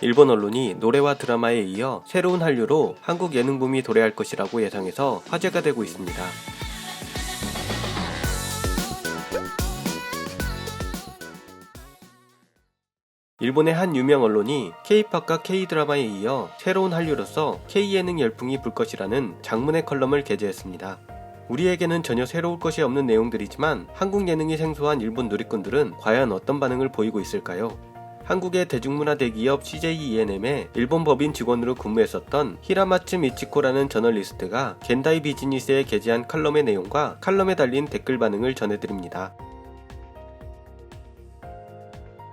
일본 언론이 노래와 드라마에 이어 새로운 한류로 한국 예능붐이 도래할 것이라고 예상해서 화제가 되고 있습니다. 일본의 한 유명 언론이 K-팝과 K-드라마에 이어 새로운 한류로서 K-예능 열풍이 불 것이라는 장문의 컬럼을 게재했습니다. 우리에게는 전혀 새로울 것이 없는 내용들이지만 한국 예능이 생소한 일본 누리꾼들은 과연 어떤 반응을 보이고 있을까요? 한국의 대중문화 대기업 CJ ENM의 일본 법인 직원으로 근무했었던 히라마츠 미치코라는 저널리스트가 겐다이 비즈니스에 게재한 컬럼의 내용과 컬럼에 달린 댓글 반응을 전해드립니다.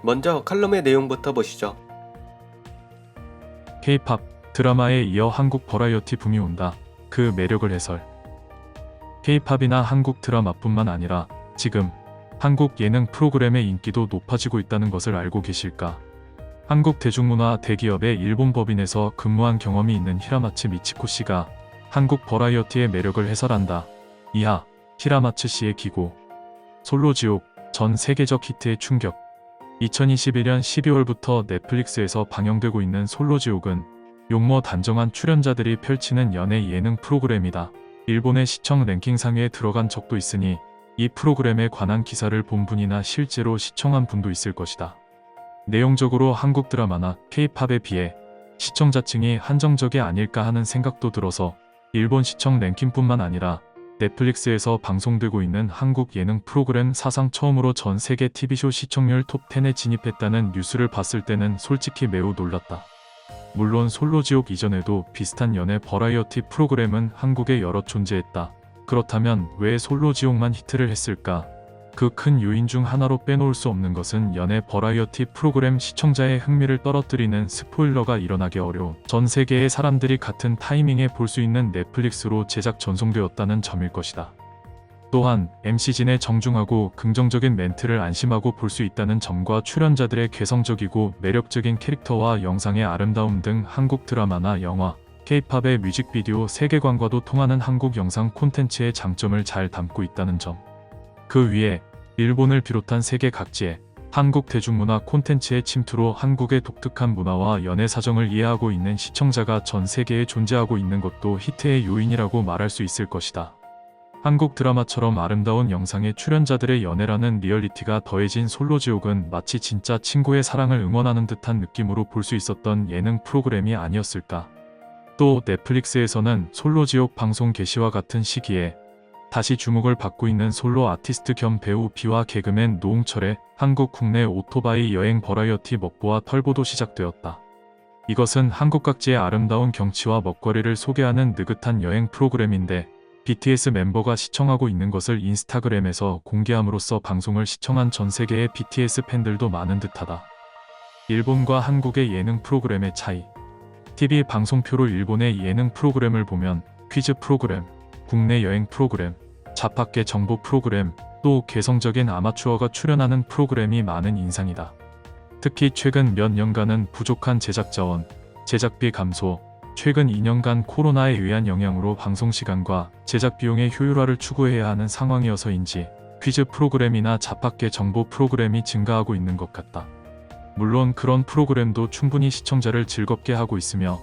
먼저 컬럼의 내용부터 보시죠. K-팝 드라마에 이어 한국 버라이어티 붐이 온다. 그 매력을 해설. K-팝이나 한국 드라마뿐만 아니라 지금 한국 예능 프로그램의 인기도 높아지고 있다는 것을 알고 계실까? 한국 대중문화 대기업의 일본 법인에서 근무한 경험이 있는 히라마츠 미치코 씨가 한국 버라이어티의 매력을 해설한다. 이하 히라마츠 씨의 기고. 솔로지옥 전 세계적 히트의 충격. 2021년 12월부터 넷플릭스에서 방영되고 있는 솔로지옥은 용모 단정한 출연자들이 펼치는 연애 예능 프로그램이다. 일본의 시청 랭킹 상위에 들어간 적도 있으니 이 프로그램에 관한 기사를 본 분이나 실제로 시청한 분도 있을 것이다. 내용적으로 한국 드라마나 K-팝에 비해 시청자층이 한정적이 아닐까 하는 생각도 들어서 일본 시청 랭킹뿐만 아니라 넷플릭스에서 방송되고 있는 한국 예능 프로그램 사상 처음으로 전 세계 TV쇼 시청률 톱10에 진입했다는 뉴스를 봤을 때는 솔직히 매우 놀랐다. 물론 솔로지옥 이전에도 비슷한 연애 버라이어티 프로그램은 한국에 여러 존재했다. 그렇다면 왜 솔로지옥만 히트를 했을까? 그 큰 요인 중 하나로 빼놓을 수 없는 것은 연애 버라이어티 프로그램 시청자의 흥미를 떨어뜨리는 스포일러가 일어나기 어려운 전 세계의 사람들이 같은 타이밍에 볼 수 있는 넷플릭스로 제작 전송되었다는 점일 것이다. 또한 MC진의 정중하고 긍정적인 멘트를 안심하고 볼 수 있다는 점과 출연자들의 개성적이고 매력적인 캐릭터와 영상의 아름다움 등 한국 드라마나 영화, K-팝의 뮤직비디오 세계관과도 통하는 한국 영상 콘텐츠의 장점을 잘 담고 있다는 점. 그 위에 일본을 비롯한 세계 각지의 한국 대중문화 콘텐츠의 침투로 한국의 독특한 문화와 연애 사정을 이해하고 있는 시청자가 전 세계에 존재하고 있는 것도 히트의 요인이라고 말할 수 있을 것이다. 한국 드라마처럼 아름다운 영상에 출연자들의 연애라는 리얼리티가 더해진 솔로지옥은 마치 진짜 친구의 사랑을 응원하는 듯한 느낌으로 볼 수 있었던 예능 프로그램이 아니었을까. 또 넷플릭스에서는 솔로지옥 방송 개시와 같은 시기에 다시 주목을 받고 있는 솔로 아티스트 겸 배우 비와 개그맨 노홍철의 한국 국내 오토바이 여행 버라이어티 먹보와 털보도 시작되었다. 이것은 한국 각지의 아름다운 경치와 먹거리를 소개하는 느긋한 여행 프로그램인데 BTS 멤버가 시청하고 있는 것을 인스타그램에서 공개함으로써 방송을 시청한 전 세계의 BTS 팬들도 많은 듯하다. 일본과 한국의 예능 프로그램의 차이. TV 방송표로 일본의 예능 프로그램을 보면 퀴즈 프로그램, 국내 여행 프로그램, 자팍계 정보 프로그램, 또 개성적인 아마추어가 출연하는 프로그램이 많은 인상이다. 특히 최근 몇 년간은 부족한 제작 자원, 제작비 감소, 최근 2년간 코로나에 의한 영향으로 방송시간과 제작 비용의 효율화를 추구해야 하는 상황이어서인지 퀴즈 프로그램이나 자팍계 정보 프로그램이 증가하고 있는 것 같다. 물론 그런 프로그램도 충분히 시청자를 즐겁게 하고 있으며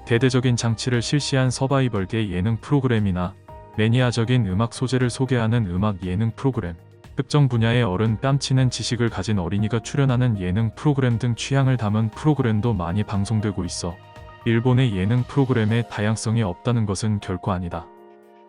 대대적인 장치를 실시한 서바이벌계 예능 프로그램이나 매니아적인 음악 소재를 소개하는 음악 예능 프로그램, 특정 분야의 어른 뺨치는 지식을 가진 어린이가 출연하는 예능 프로그램 등 취향을 담은 프로그램도 많이 방송되고 있어 일본의 예능 프로그램의 다양성이 없다는 것은 결코 아니다.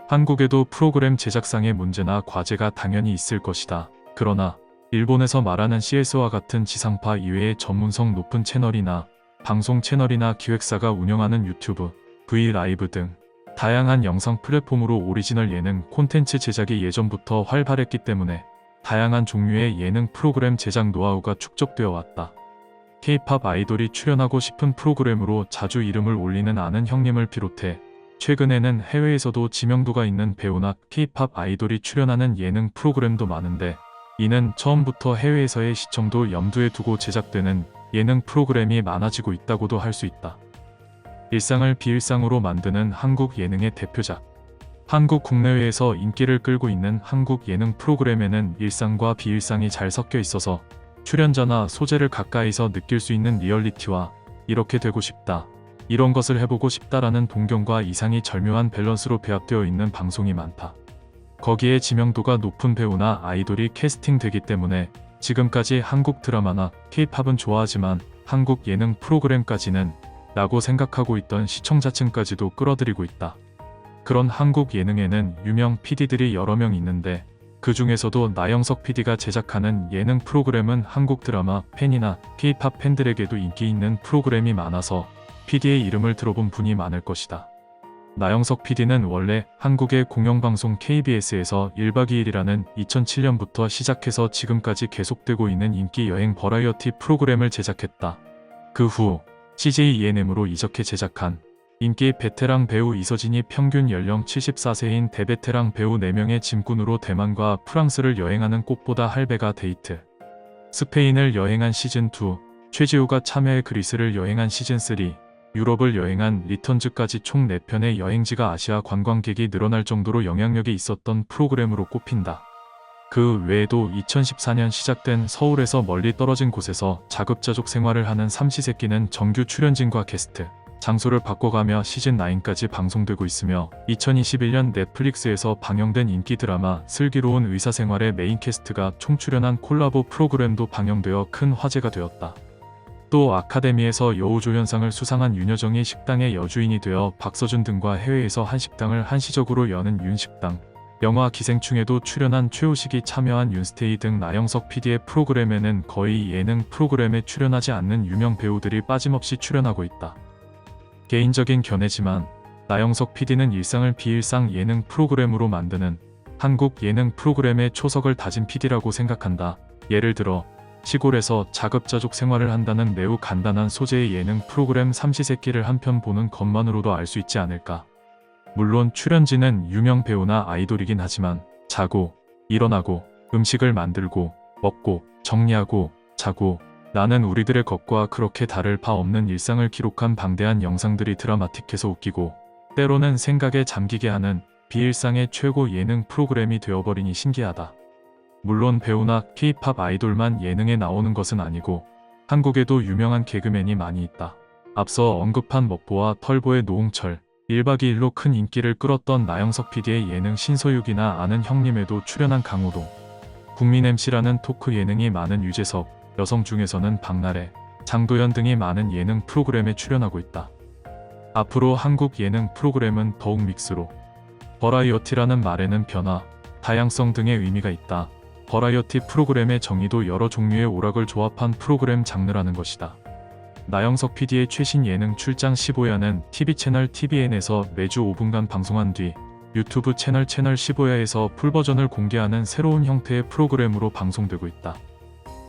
한국에도 프로그램 제작상의 문제나 과제가 당연히 있을 것이다. 그러나 일본에서 말하는 CS와 같은 지상파 이외의 전문성 높은 채널이나 방송 채널이나 기획사가 운영하는 유튜브, 브이라이브 등 다양한 영상 플랫폼으로 오리지널 예능 콘텐츠 제작이 예전부터 활발했기 때문에 다양한 종류의 예능 프로그램 제작 노하우가 축적되어 왔다. K-팝 아이돌이 출연하고 싶은 프로그램으로 자주 이름을 올리는 아는 형님을 비롯해 최근에는 해외에서도 지명도가 있는 배우나 K-팝 아이돌이 출연하는 예능 프로그램도 많은데 이는 처음부터 해외에서의 시청도 염두에 두고 제작되는 예능 프로그램이 많아지고 있다고도 할 수 있다. 일상을 비일상으로 만드는 한국 예능의 대표작. 한국 국내외에서 인기를 끌고 있는 한국 예능 프로그램에는 일상과 비일상이 잘 섞여 있어서 출연자나 소재를 가까이서 느낄 수 있는 리얼리티와 이렇게 되고 싶다. 이런 것을 해보고 싶다라는 동경과 이상이 절묘한 밸런스로 배합되어 있는 방송이 많다. 거기에 지명도가 높은 배우나 아이돌이 캐스팅되기 때문에 지금까지 한국 드라마나 K-팝은 좋아하지만 한국 예능 프로그램까지는 라고 생각하고 있던 시청자층까지도 끌어들이고 있다. 그런 한국 예능에는 유명 PD들이 여러 명 있는데 그 중에서도 나영석 PD가 제작하는 예능 프로그램은 한국 드라마 팬이나 K-팝 팬들에게도 인기 있는 프로그램이 많아서 PD의 이름을 들어본 분이 많을 것이다. 나영석 PD는 원래 한국의 공영방송 KBS에서 1박 2일이라는 2007년부터 시작해서 지금까지 계속되고 있는 인기 여행 버라이어티 프로그램을 제작했다. 그 후 CJ ENM으로 이적해 제작한 인기 베테랑 배우 이서진이 평균 연령 74세인 대베테랑 배우 4명의 짐꾼으로 대만과 프랑스를 여행하는 꽃보다 할배가 데이트, 스페인을 여행한 시즌2, 최지우가 참여해 그리스를 여행한 시즌3, 유럽을 여행한 리턴즈까지 총 4편의 여행지가 아시아 관광객이 늘어날 정도로 영향력이 있었던 프로그램으로 꼽힌다. 그 외에도 2014년 시작된 서울에서 멀리 떨어진 곳에서 자급자족 생활을 하는 삼시세끼는 정규 출연진과 게스트, 장소를 바꿔가며 시즌9까지 방송되고 있으며 2021년 넷플릭스에서 방영된 인기 드라마 슬기로운 의사생활의 메인 캐스트가 총출연한 콜라보 프로그램도 방영되어 큰 화제가 되었다. 또 아카데미에서 여우조연상을 수상한 윤여정이 식당의 여주인이 되어 박서준 등과 해외에서 한식당을 한시적으로 여는 윤식당, 영화 기생충에도 출연한 최우식이 참여한 윤스테이 등 나영석 PD의 프로그램에는 거의 예능 프로그램에 출연하지 않는 유명 배우들이 빠짐없이 출연하고 있다. 개인적인 견해지만 나영석 PD는 일상을 비일상 예능 프로그램으로 만드는 한국 예능 프로그램의 초석을 다진 PD라고 생각한다. 예를 들어 시골에서 자급자족 생활을 한다는 매우 간단한 소재의 예능 프로그램 삼시세끼를 한 편 보는 것만으로도 알 수 있지 않을까. 물론 출연진은 유명 배우나 아이돌이긴 하지만 자고, 일어나고, 음식을 만들고, 먹고, 정리하고, 자고, 나는 우리들의 것과 그렇게 다를 바 없는 일상을 기록한 방대한 영상들이 드라마틱해서 웃기고 때로는 생각에 잠기게 하는 비일상의 최고 예능 프로그램이 되어버리니 신기하다. 물론 배우나 K-팝 아이돌만 예능에 나오는 것은 아니고 한국에도 유명한 개그맨이 많이 있다. 앞서 언급한 먹보와 털보의 노홍철, 1박 2일로 큰 인기를 끌었던 나영석 PD의 예능 신서유기나 아는 형님에도 출연한 강호동, 국민 MC라는 토크 예능이 많은 유재석, 여성 중에서는 박나래, 장도연 등이 많은 예능 프로그램에 출연하고 있다. 앞으로 한국 예능 프로그램은 더욱 믹스로 버라이어티라는 말에는 변화, 다양성 등의 의미가 있다. 버라이어티 프로그램의 정의도 여러 종류의 오락을 조합한 프로그램 장르라는 것이다. 나영석 PD의 최신 예능 출장 15야는 TV 채널 TVN에서 매주 5분간 방송한 뒤 유튜브 채널 15야에서 풀버전을 공개하는 새로운 형태의 프로그램으로 방송되고 있다.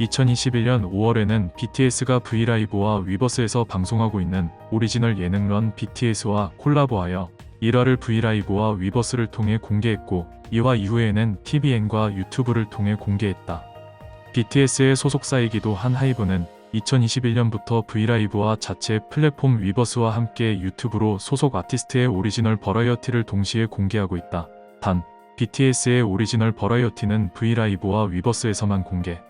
2021년 5월에는 BTS가 브이라이브와 위버스에서 방송하고 있는 오리지널 예능런 BTS와 콜라보하여 1화를 브이라이브와 위버스를 통해 공개했고 2화 이후에는 TVN과 유튜브를 통해 공개했다. BTS의 소속사이기도 한 하이브는 2021년부터 브이라이브와 자체 플랫폼 위버스와 함께 유튜브로 소속 아티스트의 오리지널 버라이어티를 동시에 공개하고 있다. 단, BTS의 오리지널 버라이어티는 브이라이브와 위버스에서만 공개.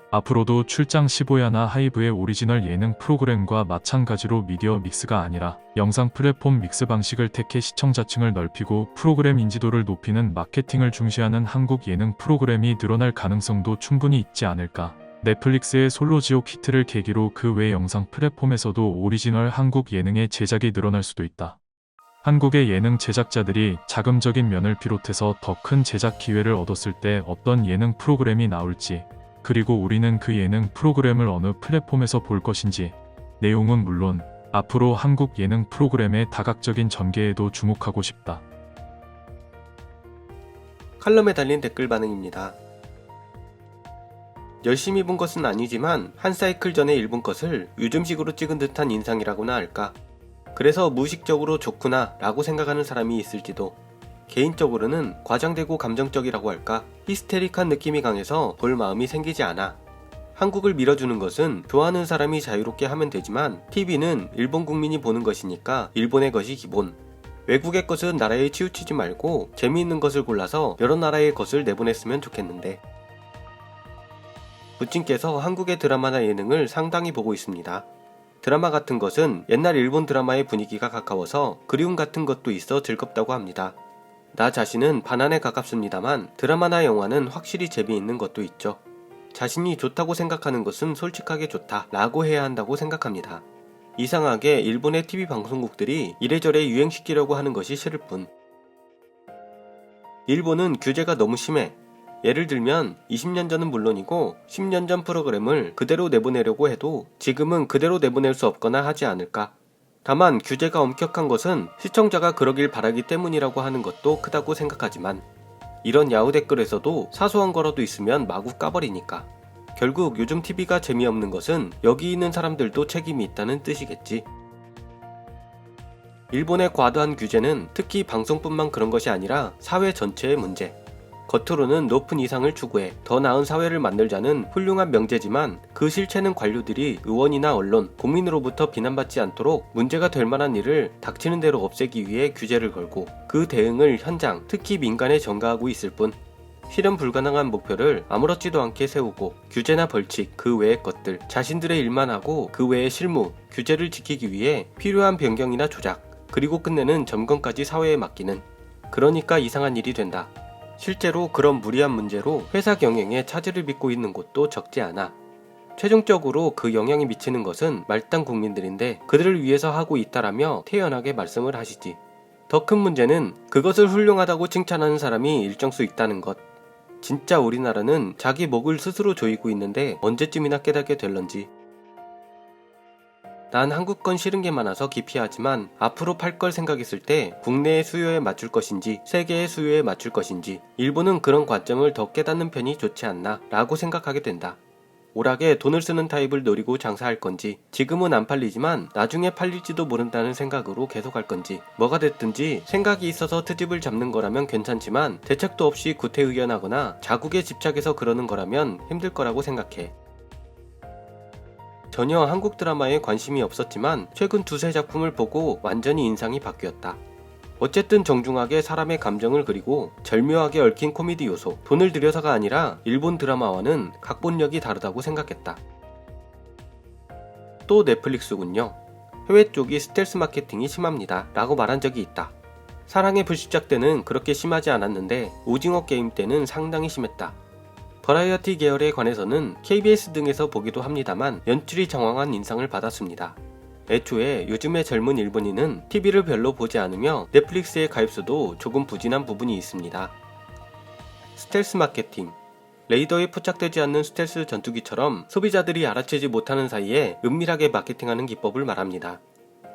앞으로도 출장 15야나 하이브의 오리지널 예능 프로그램과 마찬가지로 미디어 믹스가 아니라 영상 플랫폼 믹스 방식을 택해 시청자층을 넓히고 프로그램 인지도를 높이는 마케팅을 중시하는 한국 예능 프로그램이 늘어날 가능성도 충분히 있지 않을까. 넷플릭스의 솔로지옥 히트를 계기로 그 외 영상 플랫폼에서도 오리지널 한국 예능의 제작이 늘어날 수도 있다. 한국의 예능 제작자들이 자금적인 면을 비롯해서 더 큰 제작 기회를 얻었을 때 어떤 예능 프로그램이 나올지, 그리고 우리는 그 예능 프로그램을 어느 플랫폼에서 볼 것인지, 내용은 물론 앞으로 한국 예능 프로그램의 다각적인 전개에도 주목하고 싶다. 칼럼에 달린 댓글 반응입니다. 열심히 본 것은 아니지만 한 사이클 전에 읽은 것을 요즘식으로 찍은 듯한 인상이라고나 할까. 그래서 무의식적으로 좋구나 라고 생각하는 사람이 있을지도. 개인적으로는 과장되고 감정적이라고 할까, 히스테릭한 느낌이 강해서 볼 마음이 생기지 않아. 한국을 밀어주는 것은 좋아하는 사람이 자유롭게 하면 되지만 TV는 일본 국민이 보는 것이니까 일본의 것이 기본. 외국의 것은 나라에 치우치지 말고 재미있는 것을 골라서 여러 나라의 것을 내보냈으면 좋겠는데. 부친께서 한국의 드라마나 예능을 상당히 보고 있습니다. 드라마 같은 것은 옛날 일본 드라마의 분위기가 가까워서 그리움 같은 것도 있어 즐겁다고 합니다. 나 자신은 반환에 가깝습니다만 드라마나 영화는 확실히 재미있는 것도 있죠. 자신이 좋다고 생각하는 것은 솔직하게 좋다 라고 해야 한다고 생각합니다. 이상하게 일본의 TV 방송국들이 이래저래 유행시키려고 하는 것이 싫을 뿐. 일본은 규제가 너무 심해. 예를 들면 20년 전은 물론이고 10년 전 프로그램을 그대로 내보내려고 해도 지금은 그대로 내보낼 수 없거나 하지 않을까. 다만 규제가 엄격한 것은 시청자가 그러길 바라기 때문이라고 하는 것도 크다고 생각하지만 이런 야후 댓글에서도 사소한 거라도 있으면 마구 까버리니까 결국 요즘 TV가 재미없는 것은 여기 있는 사람들도 책임이 있다는 뜻이겠지. 일본의 과도한 규제는 특히 방송뿐만 그런 것이 아니라 사회 전체의 문제. 겉으로는 높은 이상을 추구해 더 나은 사회를 만들자는 훌륭한 명제지만 그 실체는 관료들이 의원이나 언론, 국민으로부터 비난받지 않도록 문제가 될 만한 일을 닥치는 대로 없애기 위해 규제를 걸고 그 대응을 현장, 특히 민간에 전가하고 있을 뿐 실현 불가능한 목표를 아무렇지도 않게 세우고 규제나 벌칙, 그 외의 것들, 자신들의 일만 하고 그 외의 실무, 규제를 지키기 위해 필요한 변경이나 조작, 그리고 끝내는 점검까지 사회에 맡기는 그러니까 이상한 일이 된다. 실제로 그런 무리한 문제로 회사 경영에 차질을 빚고 있는 곳도 적지 않아. 최종적으로 그 영향이 미치는 것은 말단 국민들인데 그들을 위해서 하고 있다라며 태연하게 말씀을 하시지. 더 큰 문제는 그것을 훌륭하다고 칭찬하는 사람이 일정수 있다는 것. 진짜 우리나라는 자기 목을 스스로 조이고 있는데 언제쯤이나 깨닫게 될런지. 난 한국 건 싫은 게 많아서 기피하지만 앞으로 팔 걸 생각했을 때 국내의 수요에 맞출 것인지 세계의 수요에 맞출 것인지 일본은 그런 관점을 더 깨닫는 편이 좋지 않나 라고 생각하게 된다. 오락에 돈을 쓰는 타입을 노리고 장사할 건지 지금은 안 팔리지만 나중에 팔릴지도 모른다는 생각으로 계속할 건지 뭐가 됐든지 생각이 있어서 트집을 잡는 거라면 괜찮지만 대책도 없이 구태의연하거나 자국에 집착해서 그러는 거라면 힘들 거라고 생각해. 전혀 한국 드라마에 관심이 없었지만 최근 두세 작품을 보고 완전히 인상이 바뀌었다. 어쨌든 정중하게 사람의 감정을 그리고 절묘하게 얽힌 코미디 요소, 돈을 들여서가 아니라 일본 드라마와는 각본력이 다르다고 생각했다. 또 넷플릭스군요. 해외 쪽이 스텔스 마케팅이 심합니다 라고 말한 적이 있다. 사랑의 불시착 때는 그렇게 심하지 않았는데 오징어 게임 때는 상당히 심했다. 버라이어티 계열에 관해서는 KBS 등에서 보기도 합니다만 연출이 정황한 인상을 받았습니다. 애초에 요즘의 젊은 일본인은 TV를 별로 보지 않으며 넷플릭스의 가입수도 조금 부진한 부분이 있습니다. 스텔스 마케팅. 레이더에 포착되지 않는 스텔스 전투기처럼 소비자들이 알아채지 못하는 사이에 은밀하게 마케팅하는 기법을 말합니다.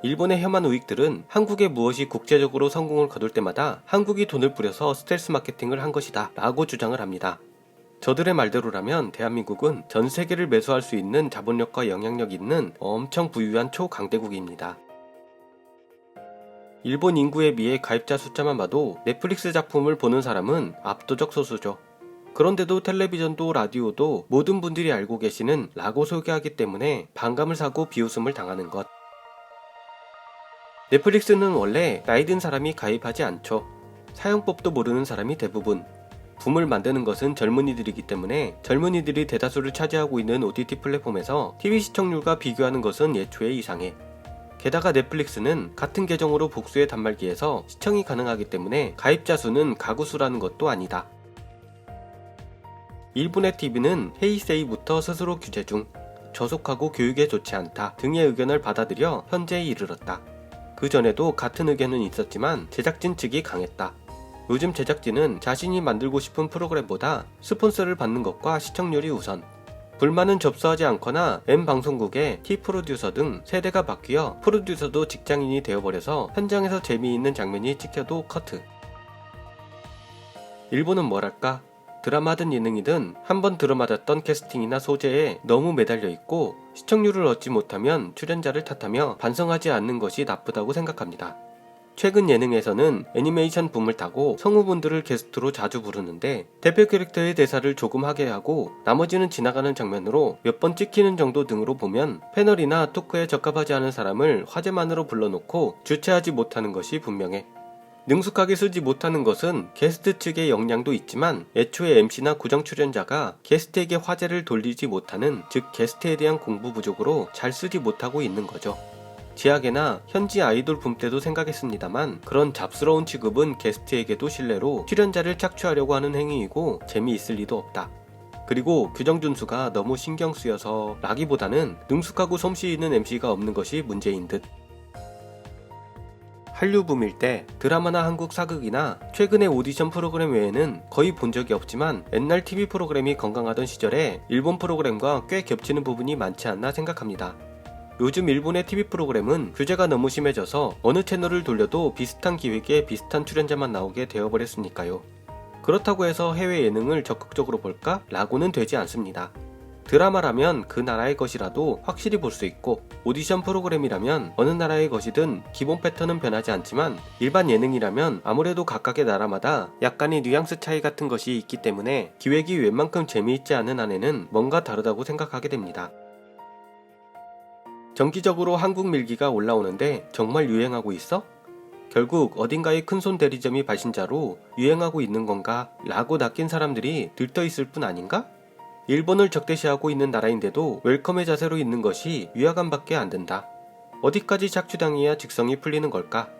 일본의 혐한 우익들은 한국의 무엇이 국제적으로 성공을 거둘 때마다 한국이 돈을 뿌려서 스텔스 마케팅을 한 것이다 라고 주장을 합니다. 저들의 말대로라면 대한민국은 전 세계를 매수할 수 있는 자본력과 영향력 있는 엄청 부유한 초강대국입니다. 일본 인구에 비해 가입자 숫자만 봐도 넷플릭스 작품을 보는 사람은 압도적 소수죠. 그런데도 텔레비전도 라디오도 모든 분들이 알고 계시는 라고 소개하기 때문에 반감을 사고 비웃음을 당하는 것. 넷플릭스는 원래 나이 든 사람이 가입하지 않죠. 사용법도 모르는 사람이 대부분. 붐을 만드는 것은 젊은이들이기 때문에 젊은이들이 대다수를 차지하고 있는 OTT 플랫폼에서 TV 시청률과 비교하는 것은 예초에 이상해. 게다가 넷플릭스는 같은 계정으로 복수의 단말기에서 시청이 가능하기 때문에 가입자 수는 가구 수라는 것도 아니다. 일본의 TV는 헤이세이부터 스스로 규제 중, 저속하고 교육에 좋지 않다 등의 의견을 받아들여 현재에 이르렀다. 그 전에도 같은 의견은 있었지만 제작진 측이 강했다. 요즘 제작진은 자신이 만들고 싶은 프로그램보다 스폰서를 받는 것과 시청률이 우선. 불만은 접수하지 않거나 M방송국의 T프로듀서 등 세대가 바뀌어 프로듀서도 직장인이 되어버려서 현장에서 재미있는 장면이 찍혀도 커트. 일본은 뭐랄까? 드라마든 예능이든 한번 들어맞았던 캐스팅이나 소재에 너무 매달려 있고 시청률을 얻지 못하면 출연자를 탓하며 반성하지 않는 것이 나쁘다고 생각합니다. 최근 예능에서는 애니메이션 붐을 타고 성우분들을 게스트로 자주 부르는데 대표 캐릭터의 대사를 조금 하게 하고 나머지는 지나가는 장면으로 몇 번 찍히는 정도 등으로 보면 패널이나 토크에 적합하지 않은 사람을 화제만으로 불러놓고 주체하지 못하는 것이 분명해. 능숙하게 쓰지 못하는 것은 게스트 측의 역량도 있지만 애초에 MC나 구정 출연자가 게스트에게 화제를 돌리지 못하는, 즉 게스트에 대한 공부 부족으로 잘 쓰지 못하고 있는 거죠. 지하계나 현지 아이돌 붐 때도 생각했습니다만 그런 잡스러운 취급은 게스트에게도 신뢰로 출연자를 착취하려고 하는 행위이고 재미있을 리도 없다. 그리고 규정 준수가 너무 신경 쓰여서 라기보다는 능숙하고 솜씨 있는 MC가 없는 것이 문제인 듯. 한류 붐일 때 드라마나 한국 사극이나 최근의 오디션 프로그램 외에는 거의 본 적이 없지만 옛날 TV 프로그램이 건강하던 시절에 일본 프로그램과 꽤 겹치는 부분이 많지 않나 생각합니다. 요즘 일본의 TV 프로그램은 규제가 너무 심해져서 어느 채널을 돌려도 비슷한 기획에 비슷한 출연자만 나오게 되어버렸으니까요. 그렇다고 해서 해외 예능을 적극적으로 볼까? 라고는 되지 않습니다. 드라마라면 그 나라의 것이라도 확실히 볼 수 있고, 오디션 프로그램이라면 어느 나라의 것이든 기본 패턴은 변하지 않지만 일반 예능이라면 아무래도 각각의 나라마다 약간의 뉘앙스 차이 같은 것이 있기 때문에 기획이 웬만큼 재미있지 않은 한에는 뭔가 다르다고 생각하게 됩니다. 정기적으로 한국 밀기가 올라오는데 정말 유행하고 있어? 결국 어딘가에 큰손 대리점이 발신자로 유행하고 있는 건가? 라고 낚인 사람들이 들떠있을 뿐 아닌가? 일본을 적대시하고 있는 나라인데도 웰컴의 자세로 있는 것이 위화감밖에 안 된다. 어디까지 착취당해야 직성이 풀리는 걸까?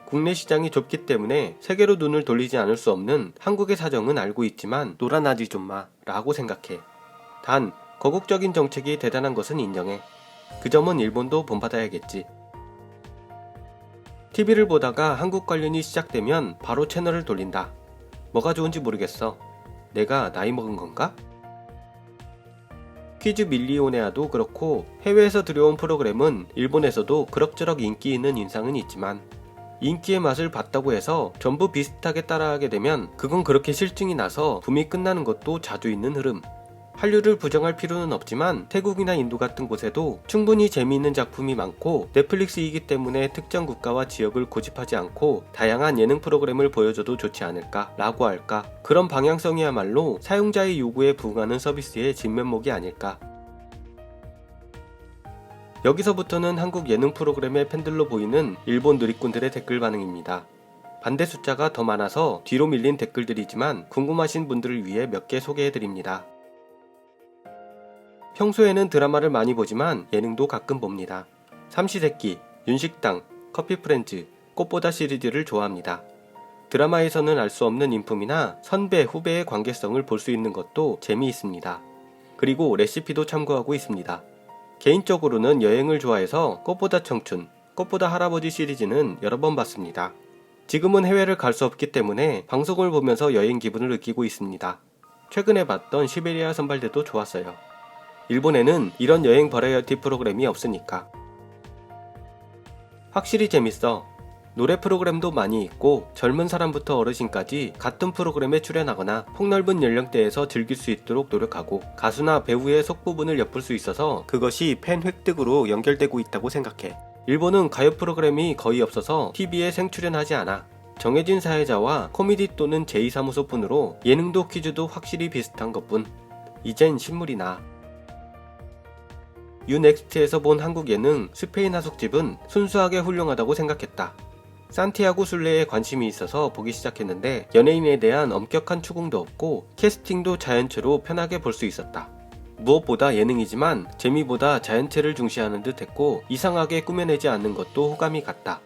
국내 시장이 좁기 때문에 세계로 눈을 돌리지 않을 수 없는 한국의 사정은 알고 있지만 놀아나지 좀 마 라고 생각해. 단 거국적인 정책이 대단한 것은 인정해. 그 점은 일본도 본받아야겠지. TV를 보다가 한국 관련이 시작되면 바로 채널을 돌린다. 뭐가 좋은지 모르겠어. 내가 나이 먹은 건가? 퀴즈 밀리오네아도 그렇고 해외에서 들여온 프로그램은 일본에서도 그럭저럭 인기 있는 인상은 있지만 인기의 맛을 봤다고 해서 전부 비슷하게 따라하게 되면 그건 그렇게 실증이 나서 붐이 끝나는 것도 자주 있는 흐름. 한류를 부정할 필요는 없지만 태국이나 인도 같은 곳에도 충분히 재미있는 작품이 많고 넷플릭스이기 때문에 특정 국가와 지역을 고집하지 않고 다양한 예능 프로그램을 보여줘도 좋지 않을까 라고 할까. 그런 방향성이야말로 사용자의 요구에 부응하는 서비스의 진면목이 아닐까. 여기서부터는 한국 예능 프로그램의 팬들로 보이는 일본 누리꾼들의 댓글 반응입니다. 반대 숫자가 더 많아서 뒤로 밀린 댓글들이지만 궁금하신 분들을 위해 몇 개 소개해드립니다. 평소에는 드라마를 많이 보지만 예능도 가끔 봅니다. 삼시세끼, 윤식당, 커피프렌즈, 꽃보다 시리즈를 좋아합니다. 드라마에서는 알 수 없는 인품이나 선배, 후배의 관계성을 볼 수 있는 것도 재미있습니다. 그리고 레시피도 참고하고 있습니다. 개인적으로는 여행을 좋아해서 꽃보다 청춘, 꽃보다 할아버지 시리즈는 여러 번 봤습니다. 지금은 해외를 갈 수 없기 때문에 방송을 보면서 여행 기분을 느끼고 있습니다. 최근에 봤던 시베리아 선발대도 좋았어요. 일본에는 이런 여행 버라이어티 프로그램이 없으니까. 확실히 재밌어. 노래 프로그램도 많이 있고 젊은 사람부터 어르신까지 같은 프로그램에 출연하거나 폭넓은 연령대에서 즐길 수 있도록 노력하고 가수나 배우의 속부분을 엿볼 수 있어서 그것이 팬 획득으로 연결되고 있다고 생각해. 일본은 가요 프로그램이 거의 없어서 TV에 생출연하지 않아. 정해진 사회자와 코미디 또는 제2사무소뿐으로 예능도 퀴즈도 확실히 비슷한 것뿐. 이젠 신물이 나. 유넥스트에서 본 한국 예능 스페인 하숙집은 순수하게 훌륭하다고 생각했다. 산티아고 술레에 관심이 있어서 보기 시작했는데 연예인에 대한 엄격한 추궁도 없고 캐스팅도 자연체로 편하게 볼 수 있었다. 무엇보다 예능이지만 재미보다 자연체를 중시하는 듯 했고 이상하게 꾸며내지 않는 것도 호감이 갔다.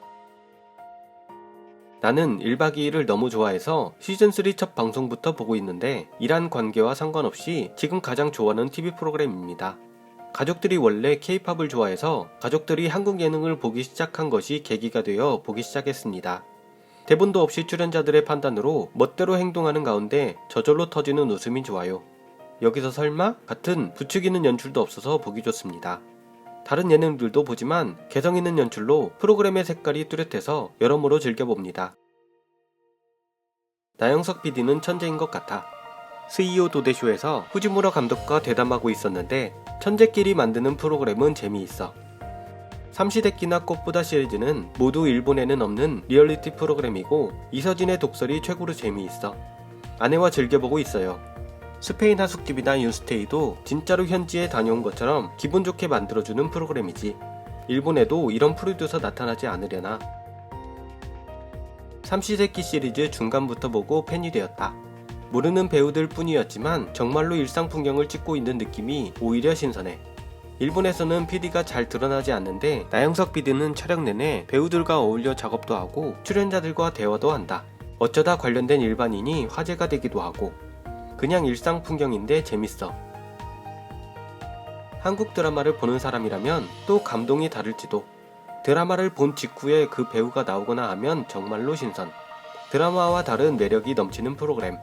나는 1박 2일을 너무 좋아해서 시즌3 첫 방송부터 보고 있는데 일한 관계와 상관없이 지금 가장 좋아하는 TV 프로그램입니다. 가족들이 원래 K-팝을 좋아해서 가족들이 한국 예능을 보기 시작한 것이 계기가 되어 보기 시작했습니다. 대본도 없이 출연자들의 판단으로 멋대로 행동하는 가운데 저절로 터지는 웃음이 좋아요. 여기서 설마? 같은 부추기는 연출도 없어서 보기 좋습니다. 다른 예능들도 보지만 개성 있는 연출로 프로그램의 색깔이 뚜렷해서 여러모로 즐겨봅니다. 나영석 PD는 천재인 것 같아. CEO 도대쇼에서 후지무라 감독과 대담하고 있었는데 천재끼리 만드는 프로그램은 재미있어. 삼시대끼나 꽃보다 시리즈는 모두 일본에는 없는 리얼리티 프로그램이고 이서진의 독설이 최고로 재미있어. 아내와 즐겨보고 있어요. 스페인 하숙집이나 윤스테이도 진짜로 현지에 다녀온 것처럼 기분 좋게 만들어주는 프로그램이지. 일본에도 이런 프로듀서 나타나지 않으려나. 삼시세끼 시리즈 중간부터 보고 팬이 되었다. 모르는 배우들 뿐이었지만 정말로 일상 풍경을 찍고 있는 느낌이 오히려 신선해. 일본에서는 PD가 잘 드러나지 않는데 나영석 PD는 촬영 내내 배우들과 어울려 작업도 하고 출연자들과 대화도 한다. 어쩌다 관련된 일반인이 화제가 되기도 하고 그냥 일상 풍경인데 재밌어. 한국 드라마를 보는 사람이라면 또 감동이 다를지도. 드라마를 본 직후에 그 배우가 나오거나 하면 정말로 신선. 드라마와 다른 매력이 넘치는 프로그램.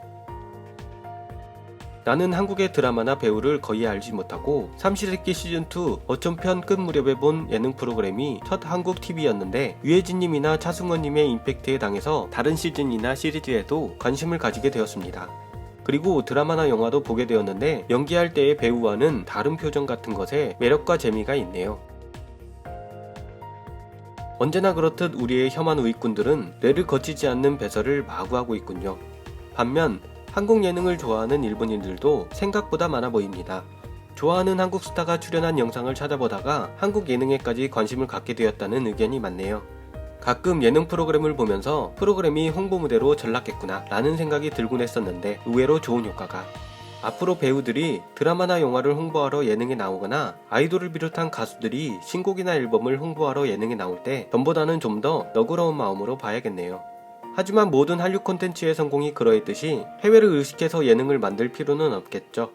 나는 한국의 드라마나 배우를 거의 알지 못하고 삼시세끼 시즌2 어촌편 끝 무렵에 본 예능 프로그램이 첫 한국 TV였는데 유해진님이나 차승원님의 임팩트에 당해서 다른 시즌이나 시리즈에도 관심을 가지게 되었습니다. 그리고 드라마나 영화도 보게 되었는데 연기할 때의 배우와는 다른 표정 같은 것에 매력과 재미가 있네요. 언제나 그렇듯 우리의 혐한 우익군들은 뇌를 거치지 않는 배설을 마구 하고 있군요. 반면 한국 예능을 좋아하는 일본인들도 생각보다 많아 보입니다. 좋아하는 한국 스타가 출연한 영상을 찾아보다가 한국 예능에까지 관심을 갖게 되었다는 의견이 많네요. 가끔 예능 프로그램을 보면서 프로그램이 홍보 무대로 전락했구나 라는 생각이 들곤 했었는데 의외로 좋은 효과가. 앞으로 배우들이 드라마나 영화를 홍보하러 예능에 나오거나 아이돌을 비롯한 가수들이 신곡이나 앨범을 홍보하러 예능에 나올 때 전보다는 좀 더 너그러운 마음으로 봐야겠네요. 하지만 모든 한류 콘텐츠의 성공이 그러했듯이 해외를 의식해서 예능을 만들 필요는 없겠죠.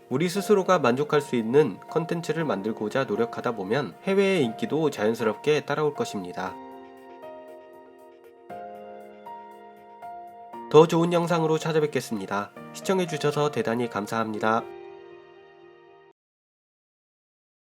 우리 스스로가 만족할 수 있는 콘텐츠를 만들고자 노력하다 보면 해외의 인기도 자연스럽게 따라올 것입니다. 더 좋은 영상으로 찾아뵙겠습니다. 시청해주셔서 대단히 감사합니다.